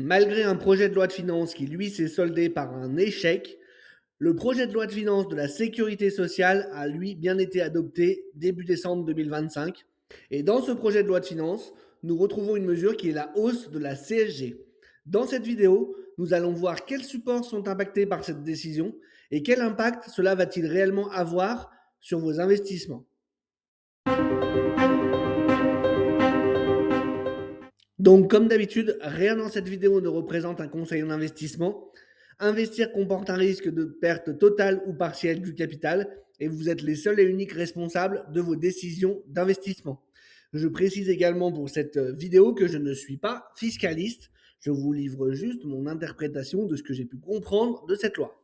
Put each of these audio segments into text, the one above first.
Malgré un projet de loi de finances qui, lui, s'est soldé par un échec, le projet de loi de finances de la sécurité sociale a, lui, bien été adopté début décembre 2025. Et dans ce projet de loi de finances, nous retrouvons une mesure qui est la hausse de la CSG. Dans cette vidéo, nous allons voir quels supports sont impactés par cette décision et quel impact cela va-t-il réellement avoir sur vos investissements. Donc, comme d'habitude, rien dans cette vidéo ne représente un conseil en investissement. Investir comporte un risque de perte totale ou partielle du capital et vous êtes les seuls et uniques responsables de vos décisions d'investissement. Je précise également pour cette vidéo que je ne suis pas fiscaliste. Je vous livre juste mon interprétation de ce que j'ai pu comprendre de cette loi.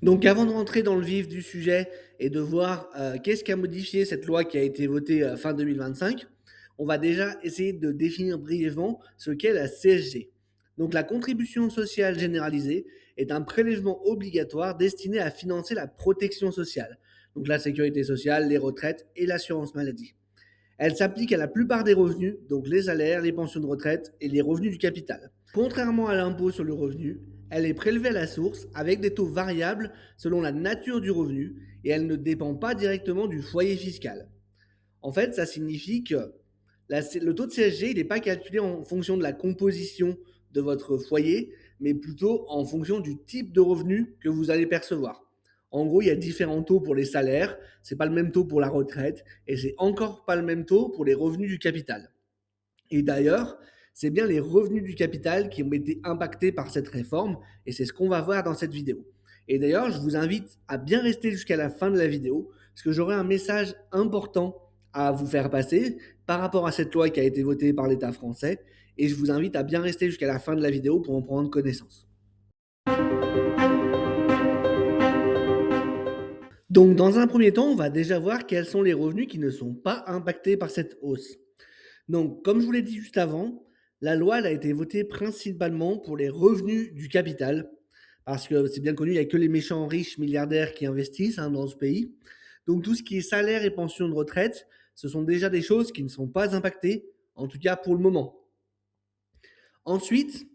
Donc avant de rentrer dans le vif du sujet et de voir qu'est-ce qui a modifié cette loi qui a été votée fin 2025, on va déjà essayer de définir brièvement ce qu'est la CSG. Donc la contribution sociale généralisée est un prélèvement obligatoire destiné à financer la protection sociale, donc la sécurité sociale, les retraites et l'assurance maladie. Elle s'applique à la plupart des revenus, donc les salaires, les pensions de retraite et les revenus du capital. Contrairement à l'impôt sur le revenu, elle est prélevée à la source avec des taux variables selon la nature du revenu et elle ne dépend pas directement du foyer fiscal. En fait, ça signifie que le taux de CSG n'est pas calculé en fonction de la composition de votre foyer, mais plutôt en fonction du type de revenu que vous allez percevoir. En gros, il y a différents taux pour les salaires, c'est pas le même taux pour la retraite, et c'est encore pas le même taux pour les revenus du capital. Et d'ailleurs, c'est bien les revenus du capital qui ont été impactés par cette réforme, et c'est ce qu'on va voir dans cette vidéo. Et d'ailleurs, je vous invite à bien rester jusqu'à la fin de la vidéo, parce que j'aurai un message important à vous faire passer par rapport à cette loi qui a été votée par l'État français, et je vous invite à bien rester jusqu'à la fin de la vidéo pour en prendre connaissance. Donc, dans un premier temps, on va déjà voir quels sont les revenus qui ne sont pas impactés par cette hausse. Donc, comme je vous l'ai dit juste avant, la loi elle a été votée principalement pour les revenus du capital, parce que c'est bien connu, il n'y a que les méchants riches milliardaires qui investissent dans ce pays. Donc, tout ce qui est salaire et pension de retraite, ce sont déjà des choses qui ne sont pas impactées, en tout cas pour le moment. Ensuite,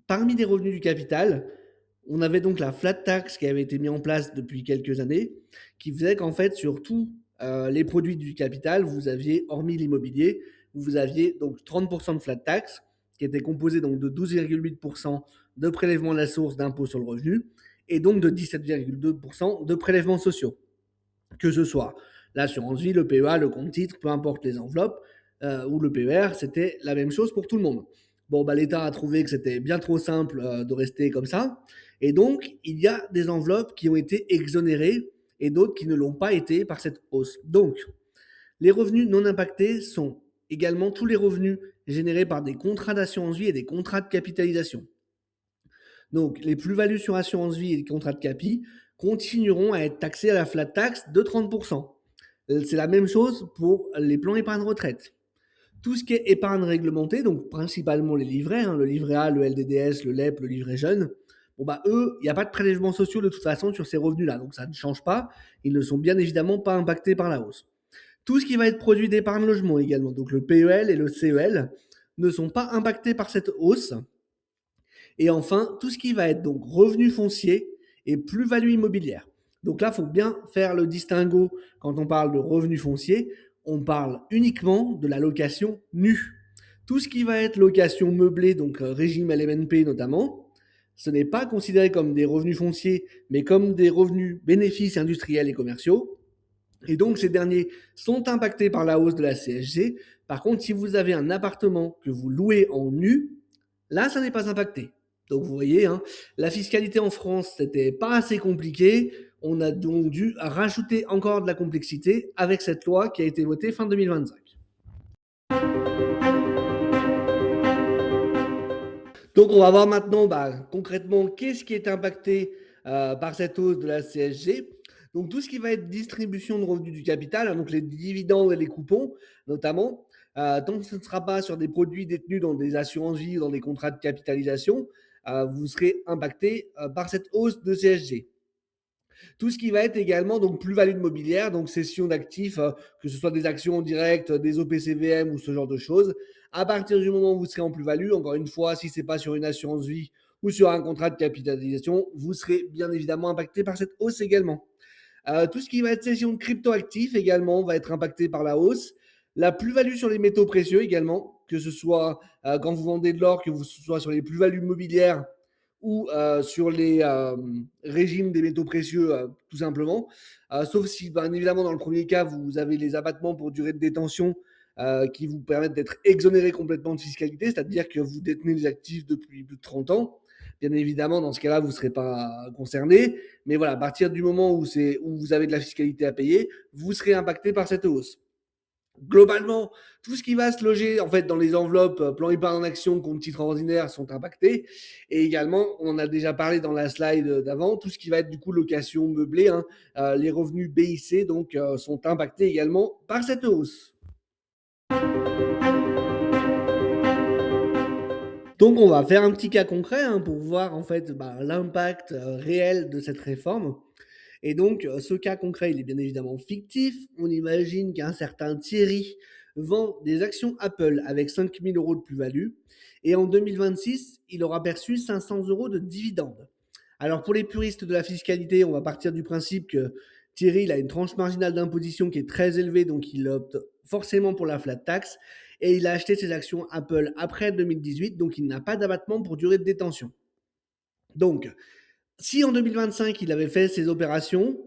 parmi les revenus du capital, on avait donc la flat tax qui avait été mise en place depuis quelques années, qui faisait qu'en fait, sur tous les produits du capital, vous aviez, hormis l'immobilier, vous aviez donc 30% de flat tax, qui était composé donc de 12,8% de prélèvement à la source d'impôt sur le revenu, et donc de 17,2% de prélèvements sociaux. Que ce soit l'assurance vie, le PEA, le compte titre, peu importe les enveloppes, ou le PER, c'était la même chose pour tout le monde. Bon, l'État a trouvé que c'était bien trop simple de rester comme ça. Et donc, il y a des enveloppes qui ont été exonérées et d'autres qui ne l'ont pas été par cette hausse. Donc, les revenus non impactés sont également tous les revenus générés par des contrats d'assurance vie et des contrats de capitalisation. Donc, les plus-values sur assurance vie et les contrats de capi continueront à être taxés à la flat tax de 30%. C'est la même chose pour les plans épargne retraite. Tout ce qui est épargne réglementée, donc principalement les livrets, le livret A, le LDDS, le LEP, le livret jeune, eux, il n'y a pas de prélèvements sociaux de toute façon sur ces revenus-là, donc ça ne change pas. Ils ne sont bien évidemment pas impactés par la hausse. Tout ce qui va être produit d'épargne logement également, donc le PEL et le CEL, ne sont pas impactés par cette hausse. Et enfin, tout ce qui va être donc revenu foncier et plus-value immobilière. Donc là, il faut bien faire le distinguo quand on parle de revenu foncier. On parle uniquement de la location nue. Tout ce qui va être location meublée, donc régime LMNP notamment, ce n'est pas considéré comme des revenus fonciers, mais comme des revenus bénéfices industriels et commerciaux. Et donc, ces derniers sont impactés par la hausse de la CSG. Par contre, si vous avez un appartement que vous louez en nu, là, ça n'est pas impacté. Donc, vous voyez, la fiscalité en France, c'était pas assez compliqué. On a donc dû rajouter encore de la complexité avec cette loi qui a été votée fin 2025. Donc, on va voir maintenant concrètement qu'est-ce qui est impacté par cette hausse de la CSG. Donc, tout ce qui va être distribution de revenus du capital, donc les dividendes et les coupons notamment, tant que ce ne sera pas sur des produits détenus dans des assurances vie ou dans des contrats de capitalisation, vous serez impacté par cette hausse de CSG. Tout ce qui va être également donc plus-value mobilière, donc cession d'actifs, que ce soit des actions en direct, des OPCVM ou ce genre de choses. À partir du moment où vous serez en plus-value, encore une fois, si ce n'est pas sur une assurance vie ou sur un contrat de capitalisation, vous serez bien évidemment impacté par cette hausse également. Tout ce qui va être cession de cryptoactifs également va être impacté par la hausse. La plus-value sur les métaux précieux également, que ce soit quand vous vendez de l'or, que ce soit sur les plus-values mobilières ou sur les régimes des métaux précieux, tout simplement. Sauf si, bien évidemment, dans le premier cas, vous avez les abattements pour durée de détention qui vous permettent d'être exonéré complètement de fiscalité, c'est-à-dire que vous détenez les actifs depuis plus de 30 ans. Bien évidemment, dans ce cas-là, vous ne serez pas concerné. Mais voilà, à partir du moment où vous avez de la fiscalité à payer, vous serez impacté par cette hausse. Globalement, tout ce qui va se loger en fait dans les enveloppes plan épargne en action, compte titre ordinaire sont impactés. Et également, on en a déjà parlé dans la slide d'avant, tout ce qui va être du coup location meublée, hein, les revenus BIC donc sont impactés également par cette hausse. Donc on va faire un petit cas concret hein, pour voir en fait l'impact réel de cette réforme. Et donc, ce cas concret, il est bien évidemment fictif. On imagine qu'un certain Thierry vend des actions Apple avec 5 000 euros de plus-value. Et en 2026, il aura perçu 500 euros de dividendes. Alors, pour les puristes de la fiscalité, on va partir du principe que Thierry il a une tranche marginale d'imposition qui est très élevée, donc il opte forcément pour la flat tax. Et il a acheté ses actions Apple après 2018, donc il n'a pas d'abattement pour durée de détention. Donc, si en 2025, il avait fait ces opérations,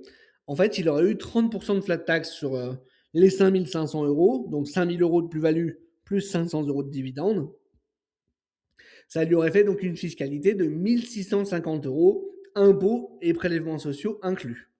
en fait, il aurait eu 30% de flat tax sur les 5 500 euros, donc 5 000 euros de plus-value plus 500 euros de dividendes. Ça lui aurait fait donc une fiscalité de 1 650 euros, impôts et prélèvements sociaux inclus.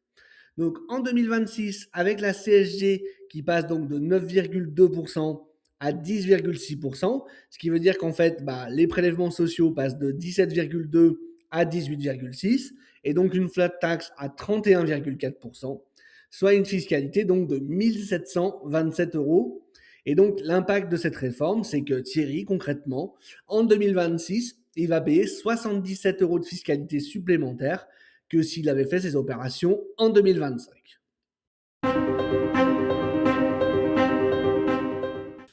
Donc en 2026, avec la CSG qui passe donc de 9,2% à 10,6%, ce qui veut dire qu'en fait, les prélèvements sociaux passent de 17,2 à 18,6 et donc une flat tax à 31,4%, soit une fiscalité donc de 1 727 euros. Et donc l'impact de cette réforme, c'est que Thierry, concrètement, en 2026, il va payer 77 euros de fiscalité supplémentaire que s'il avait fait ses opérations en 2025.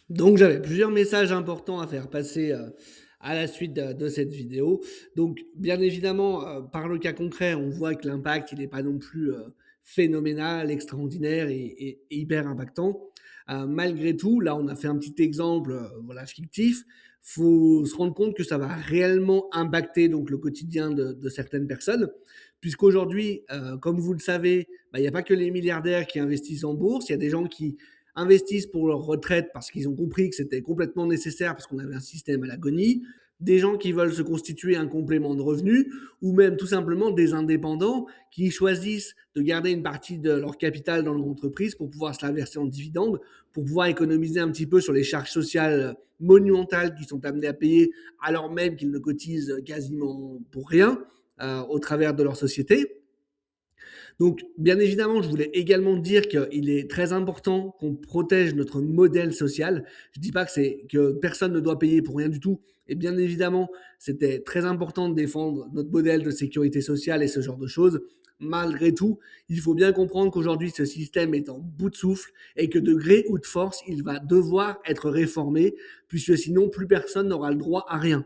Donc j'avais plusieurs messages importants à faire passer à la suite de cette vidéo. Donc bien évidemment, par le cas concret, on voit que l'impact, il n'est pas non plus phénoménal, extraordinaire et hyper impactant. Malgré tout, là on a fait un petit exemple voilà, fictif. Faut se rendre compte que ça va réellement impacter donc le quotidien de certaines personnes, puisqu'aujourd'hui, comme vous le savez, il n'y a pas que les milliardaires qui investissent en bourse, il y a des gens qui investissent pour leur retraite parce qu'ils ont compris que c'était complètement nécessaire parce qu'on avait un système à l'agonie, des gens qui veulent se constituer un complément de revenus, ou même tout simplement des indépendants qui choisissent de garder une partie de leur capital dans leur entreprise pour pouvoir se la verser en dividendes, pour pouvoir économiser un petit peu sur les charges sociales monumentales qu'ils sont amenés à payer alors même qu'ils ne cotisent quasiment pour rien au travers de leur société. Donc, bien évidemment, je voulais également dire qu'il est très important qu'on protège notre modèle social. Je ne dis pas que personne ne doit payer pour rien du tout. Et bien évidemment, c'était très important de défendre notre modèle de sécurité sociale et ce genre de choses. Malgré tout, il faut bien comprendre qu'aujourd'hui, ce système est en bout de souffle et que de gré ou de force, il va devoir être réformé, puisque sinon, plus personne n'aura le droit à rien.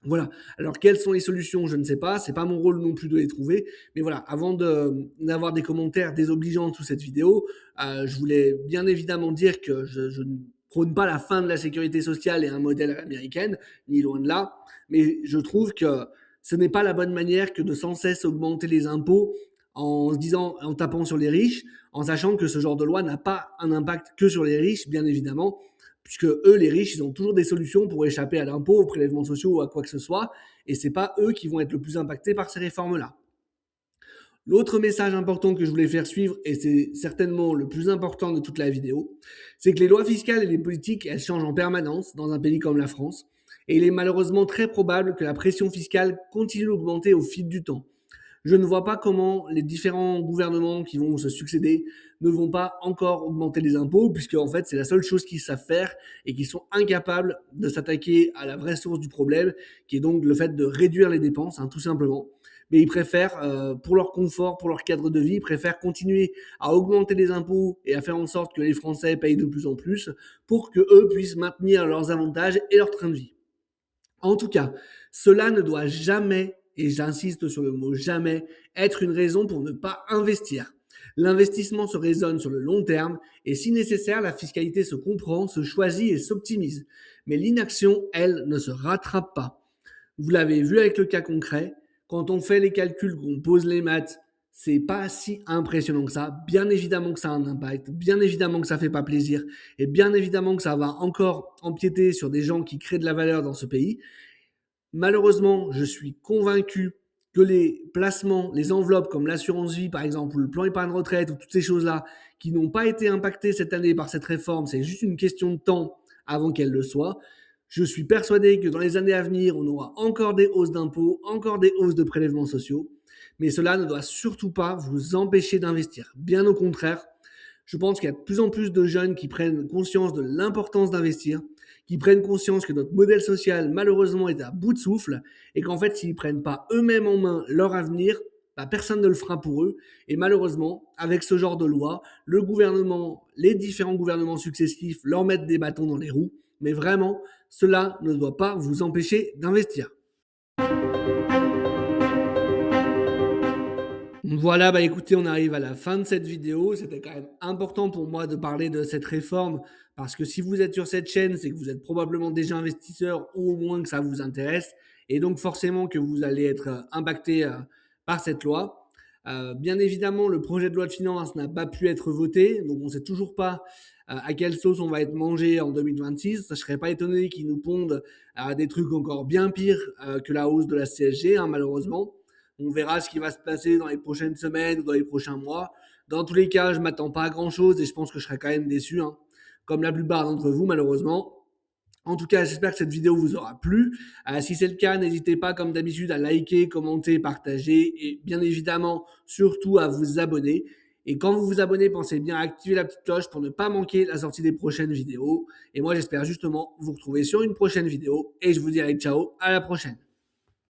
Voilà. Alors, quelles sont les solutions? Je ne sais pas. C'est pas mon rôle non plus de les trouver. Mais voilà, avant d'avoir des commentaires désobligeants sous cette vidéo, je voulais bien évidemment dire que je ne prône pas la fin de la sécurité sociale et un modèle à l'américaine, ni loin de là. Mais je trouve que ce n'est pas la bonne manière que de sans cesse augmenter les impôts en se disant, en tapant sur les riches, en sachant que ce genre de loi n'a pas un impact que sur les riches, bien évidemment, puisque eux, les riches, ils ont toujours des solutions pour échapper à l'impôt, aux prélèvements sociaux ou à quoi que ce soit, et c'est pas eux qui vont être le plus impactés par ces réformes-là. L'autre message important que je voulais faire suivre, et c'est certainement le plus important de toute la vidéo, c'est que les lois fiscales et les politiques, elles changent en permanence dans un pays comme la France, et il est malheureusement très probable que la pression fiscale continue d'augmenter au fil du temps. Je ne vois pas comment les différents gouvernements qui vont se succéder ne vont pas encore augmenter les impôts, puisque en fait c'est la seule chose qu'ils savent faire et qu'ils sont incapables de s'attaquer à la vraie source du problème, qui est donc le fait de réduire les dépenses, tout simplement. mais ils préfèrent, pour leur confort, pour leur cadre de vie, ils préfèrent continuer à augmenter les impôts et à faire en sorte que les Français payent de plus en plus pour que eux puissent maintenir leurs avantages et leur train de vie. En tout cas, cela ne doit jamais, et j'insiste sur le mot jamais, être une raison pour ne pas investir. L'investissement se raisonne sur le long terme et si nécessaire, la fiscalité se comprend, se choisit et s'optimise. Mais l'inaction, elle, ne se rattrape pas. Vous l'avez vu avec le cas concret, quand on fait les calculs, qu'on pose les maths, c'est pas si impressionnant que ça. Bien évidemment que ça a un impact, bien évidemment que ça fait pas plaisir, et bien évidemment que ça va encore empiéter sur des gens qui créent de la valeur dans ce pays. Malheureusement, je suis convaincu que les placements, les enveloppes comme l'assurance vie par exemple, ou le plan épargne retraite, ou toutes ces choses-là, qui n'ont pas été impactées cette année par cette réforme, c'est juste une question de temps avant qu'elle le soit. Je suis persuadé que dans les années à venir, on aura encore des hausses d'impôts, encore des hausses de prélèvements sociaux, mais cela ne doit surtout pas vous empêcher d'investir. Bien au contraire, je pense qu'il y a de plus en plus de jeunes qui prennent conscience de l'importance d'investir, qui prennent conscience que notre modèle social, malheureusement, est à bout de souffle et qu'en fait, s'ils ne prennent pas eux-mêmes en main leur avenir, bah, personne ne le fera pour eux. Et malheureusement, avec ce genre de loi, le gouvernement, les différents gouvernements successifs leur mettent des bâtons dans les roues. Mais vraiment, cela ne doit pas vous empêcher d'investir. Voilà, bah écoutez, on arrive à la fin de cette vidéo. C'était quand même important pour moi de parler de cette réforme parce que si vous êtes sur cette chaîne, c'est que vous êtes probablement déjà investisseur ou au moins que ça vous intéresse et donc forcément que vous allez être impacté par cette loi. Bien évidemment, le projet de loi de finances n'a pas pu être voté, donc on ne sait toujours pas à quelle sauce on va être mangé en 2026. Ça ne serait pas étonné qu'ils nous pondent des trucs encore bien pires que la hausse de la CSG, hein, malheureusement. On verra ce qui va se passer dans les prochaines semaines ou dans les prochains mois. Dans tous les cas, je ne m'attends pas à grand-chose et je pense que je serai quand même déçu, hein, comme la plupart d'entre vous, malheureusement. En tout cas, j'espère que cette vidéo vous aura plu. Si c'est le cas, n'hésitez pas, comme d'habitude, à liker, commenter, partager et bien évidemment, surtout à vous abonner. Et quand vous vous abonnez, pensez bien à activer la petite cloche pour ne pas manquer la sortie des prochaines vidéos. Et moi, j'espère justement vous retrouver sur une prochaine vidéo. Et je vous dirai ciao, à la prochaine.